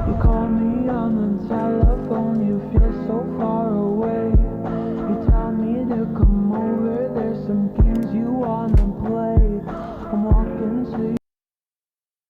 You call me on the telephone, you feel so far away. You tell me to come over, there's some games you wanna play. I'm walking to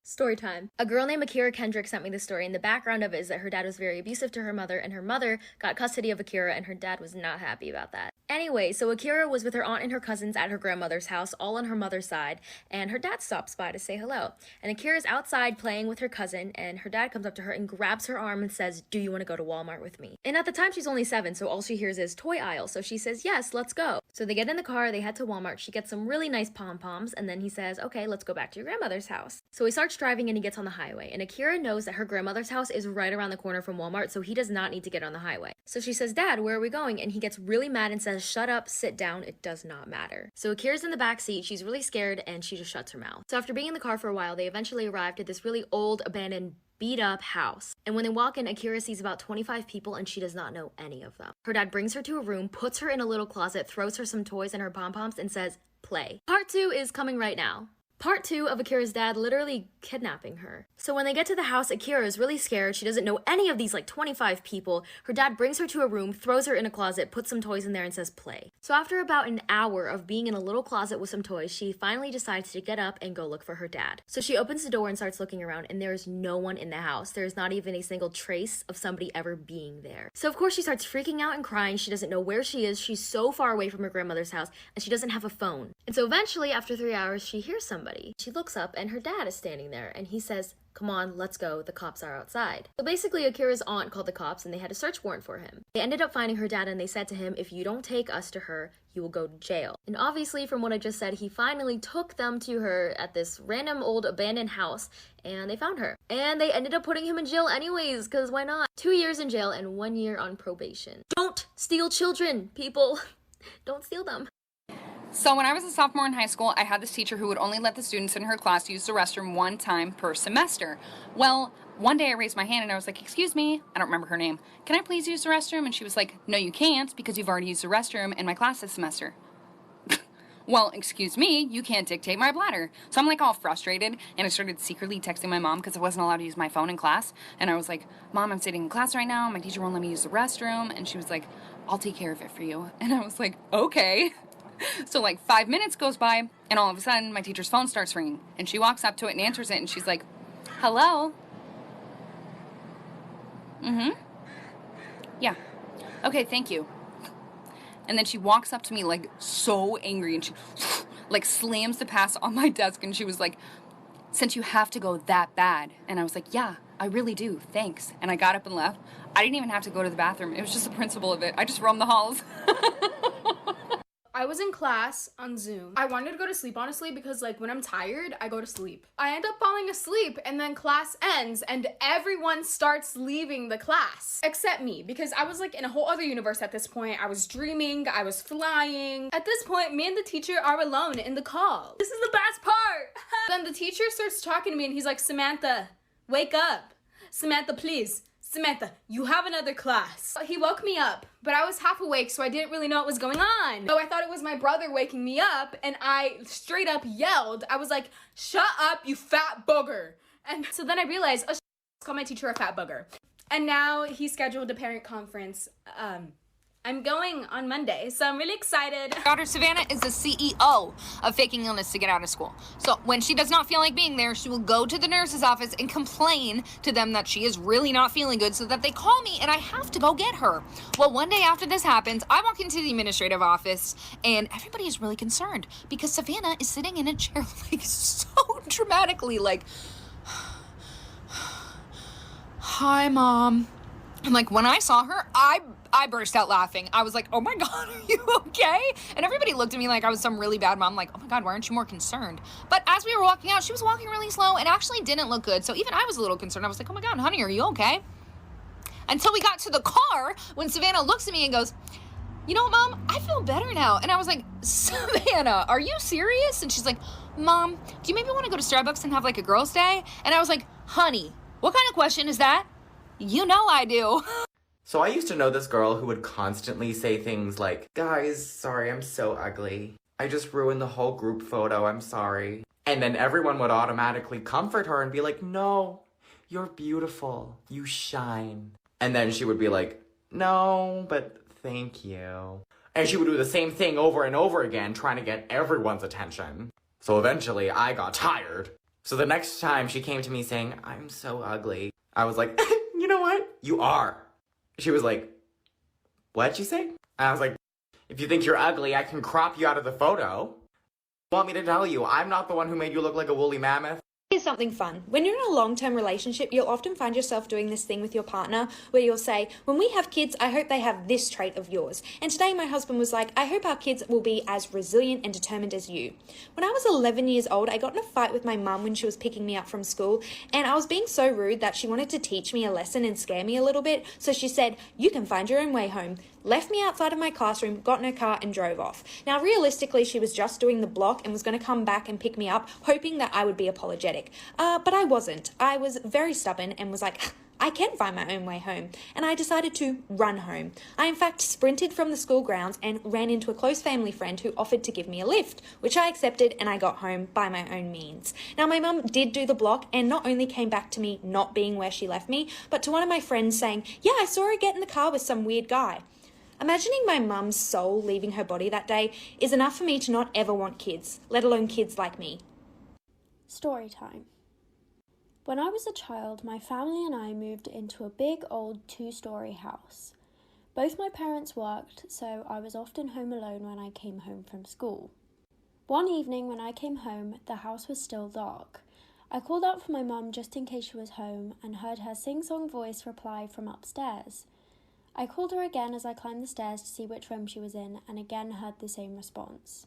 Story time. A girl named Akira Kendrick sent me this story, and the background of it is that her dad was very abusive to her mother, and her mother got custody of Akira, and her dad was not happy about that. Anyway, so Akira was with her aunt and her cousins at her grandmother's house, all on her mother's side, and her dad stops by to say hello. And Akira's outside playing with her cousin, and her dad comes up to her and grabs her arm and says, "Do you want to go to Walmart with me?" And at the time, she's only 7, so all she hears is toy aisle, so she says, "Yes, let's go." So they get in the car, they head to Walmart, she gets some really nice pom-poms, and then he says, "Okay, let's go back to your grandmother's house." So he starts driving and he gets on the highway, and Akira knows that her grandmother's house is right around the corner from Walmart, so he does not need to get on the highway. So she says, "Dad, where are we going?" And he gets really mad and says, "Shut up, sit down, it does not matter." So Akira's in the back seat, she's really scared, and she just shuts her mouth. So after being in the car for a while, they eventually arrived at this really old, abandoned, beat up house. And when they walk in, Akira sees about 25 people and she does not know any of them. Her dad brings her to a room, puts her in a little closet, throws her some toys and her pom-poms and says, "Play." Part 2 is coming right now. Part 2 of Akira's dad literally kidnapping her. So when they get to the house, Akira is really scared. She doesn't know any of these 25 people. Her dad brings her to a room, throws her in a closet, puts some toys in there and says play. So after about an hour of being in a little closet with some toys, she finally decides to get up and go look for her dad. So she opens the door and starts looking around, and there is no one in the house. There is not even a single trace of somebody ever being there. So of course she starts freaking out and crying. She doesn't know where she is. She's so far away from her grandmother's house, and she doesn't have a phone. And so eventually, after 3 hours, she hears somebody. She looks up and her dad is standing there, and he says, "Come on, let's go, the cops are outside." So basically Akira's aunt called the cops and they had a search warrant for him. They ended up finding her dad and they said to him, "If you don't take us to her, you will go to jail." And obviously from what I just said, he finally took them to her at this random old abandoned house and they found her. And they ended up putting him in jail anyways, because why not? 2 years in jail and 1 year on probation. Don't steal children, people. Don't steal them. So when I was a sophomore in high school, I had this teacher who would only let the students in her class use the restroom one time per semester. Well, one day I raised my hand and I was like, "Excuse me," I don't remember her name, "can I please use the restroom?" And she was like, "No, you can't, because you've already used the restroom in my class this semester." Well, excuse me, you can't dictate my bladder. So I'm like all frustrated, and I started secretly texting my mom because I wasn't allowed to use my phone in class. And I was like, "Mom, I'm sitting in class right now, my teacher won't let me use the restroom." And she was like, "I'll take care of it for you." And I was like, "Okay." So 5 minutes goes by, and all of a sudden my teacher's phone starts ringing, and she walks up to it and answers it, and she's like, "Hello?" "Yeah. Okay, thank you." And then she walks up to me so angry, and she slams the pass on my desk, and she was like, "Since you have to go that bad." And I was like, "Yeah, I really do, thanks." And I got up and left. I didn't even have to go to the bathroom. It was just the principle of it. I just roamed the halls. I was in class on Zoom. I wanted to go to sleep, honestly, because when I'm tired, I go to sleep. I end up falling asleep, and then class ends and everyone starts leaving the class except me, because I was in a whole other universe at this point. I was dreaming, I was flying. At this point, me and the teacher are alone in the call. This is the best part. Then the teacher starts talking to me and he's like, "Samantha, wake up. Samantha, please. Samantha, you have another class." He woke me up, but I was half awake, so I didn't really know what was going on. So I thought it was my brother waking me up, and I straight up yelled. I was like, "Shut up, you fat booger." And so then I realized, oh, call my teacher a fat booger. And now he scheduled a parent conference. I'm going on Monday, so I'm really excited. Daughter Savannah is the CEO of faking illness to get out of school. So when she does not feel like being there, she will go to the nurse's office and complain to them that she is really not feeling good, so that they call me and I have to go get her. Well, one day after this happens, I walk into the administrative office and everybody is really concerned because Savannah is sitting in a chair so dramatically "Hi, Mom." And when I saw her, I burst out laughing. I was like, "Oh my God, are you okay?" And everybody looked at me like I was some really bad mom, "Oh my God, why aren't you more concerned?" But as we were walking out, she was walking really slow and actually didn't look good. So even I was a little concerned. I was like, "Oh my God, honey, are you okay?" Until we got to the car when Savannah looks at me and goes, "You know what, Mom, I feel better now." And I was like, "Savannah, are you serious?" And she's like, "Mom, do you maybe want to go to Starbucks and have a girl's day?" And I was like, "Honey, what kind of question is that? You know I do." So I used to know this girl who would constantly say things like, "Guys, sorry, I'm so ugly. I just ruined the whole group photo, I'm sorry." And then everyone would automatically comfort her and be like, "No, you're beautiful. You shine. And then she would be like, no, but thank you. And she would do the same thing over and over again, trying to get everyone's attention. So eventually, I got tired. So the next time she came to me saying, I'm so ugly, I was like, you know what? You are. She was like, what'd you say? And I was like, if you think you're ugly, I can crop you out of the photo. Want me to tell you, I'm not the one who made you look like a woolly mammoth. Here's something fun. When you're in a long-term relationship, you'll often find yourself doing this thing with your partner where you'll say, when we have kids, I hope they have this trait of yours. And today my husband was like, I hope our kids will be as resilient and determined as you. When I was 11 years old, I got in a fight with my mum when she was picking me up from school, and I was being so rude that she wanted to teach me a lesson and scare me a little bit. So she said, you can find your own way home. Left me outside of my classroom, got in her car and drove off. Now, realistically, she was just doing the block and was going to come back and pick me up, hoping that I would be apologetic. But I wasn't. I was very stubborn and was like, I can find my own way home. And I decided to run home. I, in fact, sprinted from the school grounds and ran into a close family friend who offered to give me a lift, which I accepted, and I got home by my own means. Now, my mum did do the block and not only came back to me not being where she left me, but to one of my friends saying, yeah, I saw her get in the car with some weird guy. Imagining my mum's soul leaving her body that day is enough for me to not ever want kids, let alone kids like me. Story time. When I was a child, my family and I moved into a big old 2-story house. Both my parents worked, so I was often home alone when I came home from school. One evening when I came home, the house was still dark. I called out for my mum just in case she was home and heard her sing-song voice reply from upstairs. I called her again as I climbed the stairs to see which room she was in, and again heard the same response.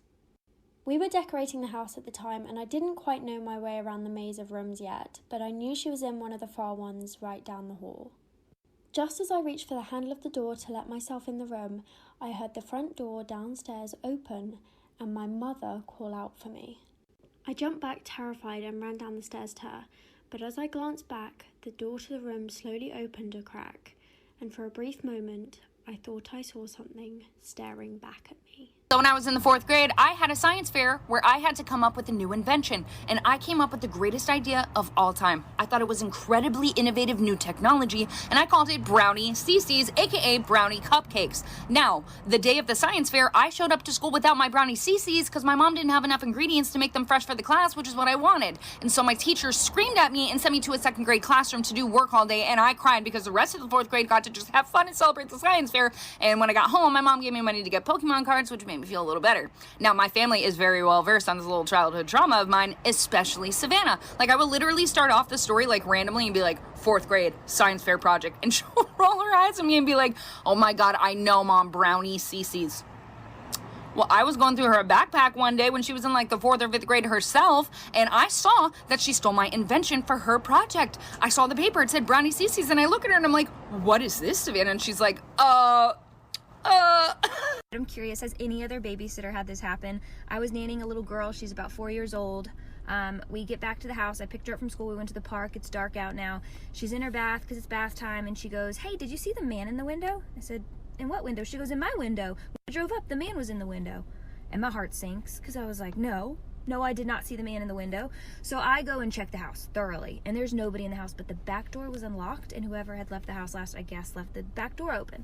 We were decorating the house at the time, and I didn't quite know my way around the maze of rooms yet, but I knew she was in one of the far ones right down the hall. Just as I reached for the handle of the door to let myself in the room, I heard the front door downstairs open and my mother call out for me. I jumped back terrified and ran down the stairs to her, but as I glanced back, the door to the room slowly opened a crack, and for a brief moment, I thought I saw something staring back at me. So when I was in the 4th grade, I had a science fair where I had to come up with a new invention, and I came up with the greatest idea of all time. I thought it was incredibly innovative new technology, and I called it Brownie CC's, aka Brownie Cupcakes. Now, the day of the science fair, I showed up to school without my Brownie CC's because my mom didn't have enough ingredients to make them fresh for the class, which is what I wanted. And so my teacher screamed at me and sent me to a 2nd grade classroom to do work all day, and I cried because the rest of the 4th grade got to just have fun and celebrate the science fair. And when I got home, my mom gave me money to get Pokemon cards, which made me feel a little better. Now, my family is very well versed on this little childhood trauma of mine, especially Savannah. Like, I would literally start off the story like randomly and be like, 4th grade science fair project, and she'll roll her eyes at me and be like, oh my god, I know, Mom, Brownie CC's. Well, I was going through her backpack one day when she was in like the 4th or 5th grade herself, and I saw that she stole my invention for her project. I saw the paper, it said Brownie CC's, and I look at her and I'm like, what is this, Savannah? And she's like, I'm curious, has any other babysitter had this happen? I was nannying a little girl, she's about 4 years old. We get back to the house, I picked her up from school, we went to the park, it's dark out now. She's in her bath because it's bath time, and she goes, hey, did you see the man in the window? I said, in what window? She goes, in my window. When I drove up, the man was in the window. And my heart sinks because I was like, no, I did not see the man in the window. So I go and check the house thoroughly, and there's nobody in the house, but the back door was unlocked, and whoever had left the house last, I guess, left the back door open.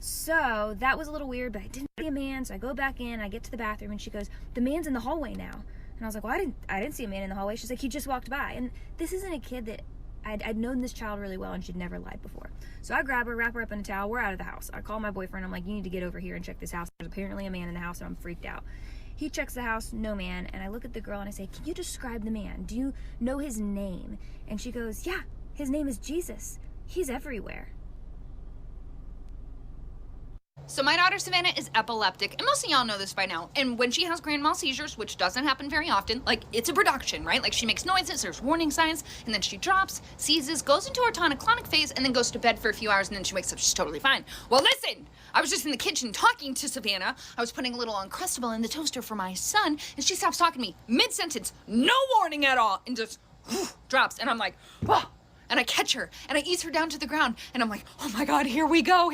So that was a little weird, but I didn't see a man, so I go back in, I get to the bathroom, and she goes, the man's in the hallway now. And I was like, well, I didn't see a man in the hallway. She's like, he just walked by. And this isn't a kid that I'd known this child really well, and she'd never lied before. So I grab her, wrap her up in a towel, we're out of the house. I call my boyfriend, I'm like, you need to get over here and check this house. There's apparently a man in the house, and I'm freaked out. He checks the house, no man, and I look at the girl and I say, can you describe the man? Do you know his name? And she goes, yeah, his name is Jesus. He's everywhere. So my daughter Savannah is epileptic, and most of y'all know this by now. And when she has grand mal seizures, which doesn't happen very often, like, it's a production, right? Like, she makes noises, there's warning signs, and then she drops, seizes, goes into her tonic-clonic phase, and then goes to bed for a few hours, and then she wakes up, she's totally fine. Well, listen! I was just in the kitchen talking to Savannah. I was putting a little Uncrustable in the toaster for my son, and she stops talking to me mid-sentence, no warning at all, and just drops. And I'm like, whoa. and I catch her, and I ease her down to the ground, and I'm like, oh my God, here we go.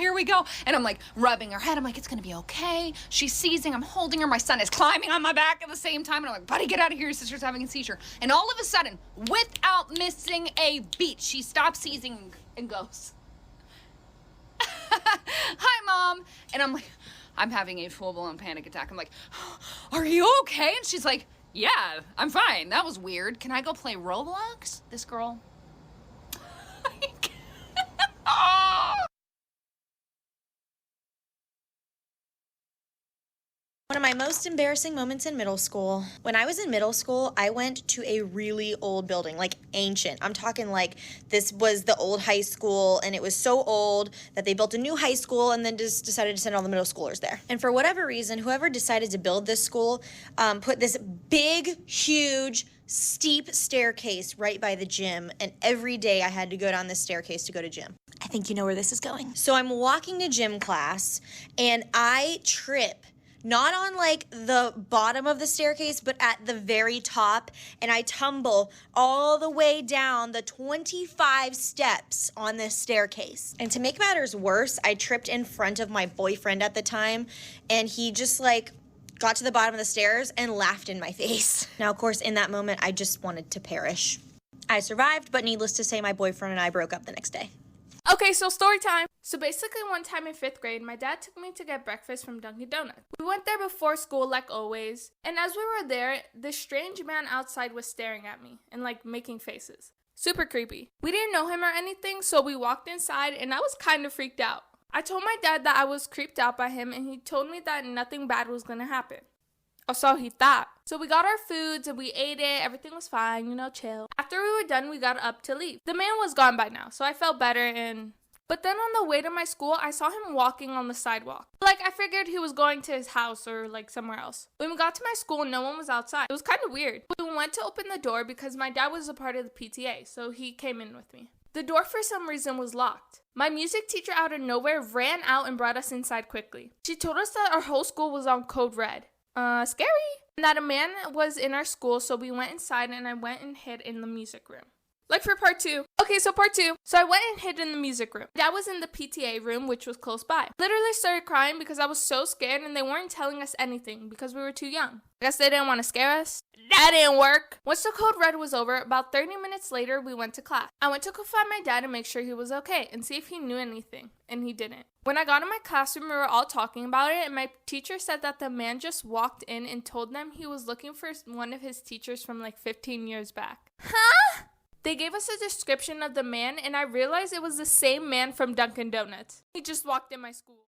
And I'm like rubbing her head. I'm like, it's gonna be okay. She's seizing, I'm holding her. My son is climbing on my back at the same time, and I'm like, buddy, get out of here, your sister's having a seizure. And all of a sudden, without missing a beat, she stops seizing and goes, hi, Mom. And I'm like, I'm having a full-blown panic attack. I'm like, are you okay? And she's like, yeah, I'm fine. That was weird. Can I go play Roblox? This girl. One of my most embarrassing moments in middle school. When I was in middle school, I went to a really old building, like ancient. I'm talking like this was the old high school, and it was so old that they built a new high school and then just decided to send all the middle schoolers there. And for whatever reason, whoever decided to build this school put this big, huge, steep staircase right by the gym, and every day I had to go down this staircase to go to gym. I think you know where this is going. So I'm walking to gym class, and I trip. Not on like the bottom of the staircase, but at the very top, and I tumble all the way down the 25 steps on this staircase. And to make matters worse, I tripped in front of my boyfriend at the time, and he just like got to the bottom of the stairs and laughed in my face. Now, of course, in that moment, I just wanted to perish. I survived, but needless to say, my boyfriend and I broke up the next day. Okay, so story time. So basically one time in 5th grade, my dad took me to get breakfast from Dunkin' Donuts. We went there before school like always, and as we were there, this strange man outside was staring at me and like making faces. Super creepy. We didn't know him or anything, so we walked inside and I was kind of freaked out. I told my dad that I was creeped out by him, and he told me that nothing bad was gonna happen. Or so he thought. So we got our foods and we ate it. Everything was fine, chill. After we were done, we got up to leave. The man was gone by now, so I felt better. But then on the way to my school, I saw him walking on the sidewalk. Like, I figured he was going to his house or like somewhere else. When we got to my school, no one was outside. It was kind of weird. We went to open the door because my dad was a part of the PTA, so he came in with me. The door for some reason was locked. My music teacher out of nowhere ran out and brought us inside quickly. She told us that our whole school was on code red. Scary. And that a man was in our school, so we went inside and I went and hid in the music room. Like for part 2. Okay, so part 2. So I went and hid in the music room. Dad was in the PTA room, which was close by. Literally started crying because I was so scared and they weren't telling us anything because we were too young. I guess they didn't want to scare us. That didn't work. Once the code red was over, about 30 minutes later, we went to class. I went to go find my dad and make sure he was okay and see if he knew anything, and he didn't. When I got in my classroom, we were all talking about it, and my teacher said that the man just walked in and told them he was looking for one of his teachers from like 15 years back. Huh? They gave us a description of the man, and I realized it was the same man from Dunkin' Donuts. He just walked in my school.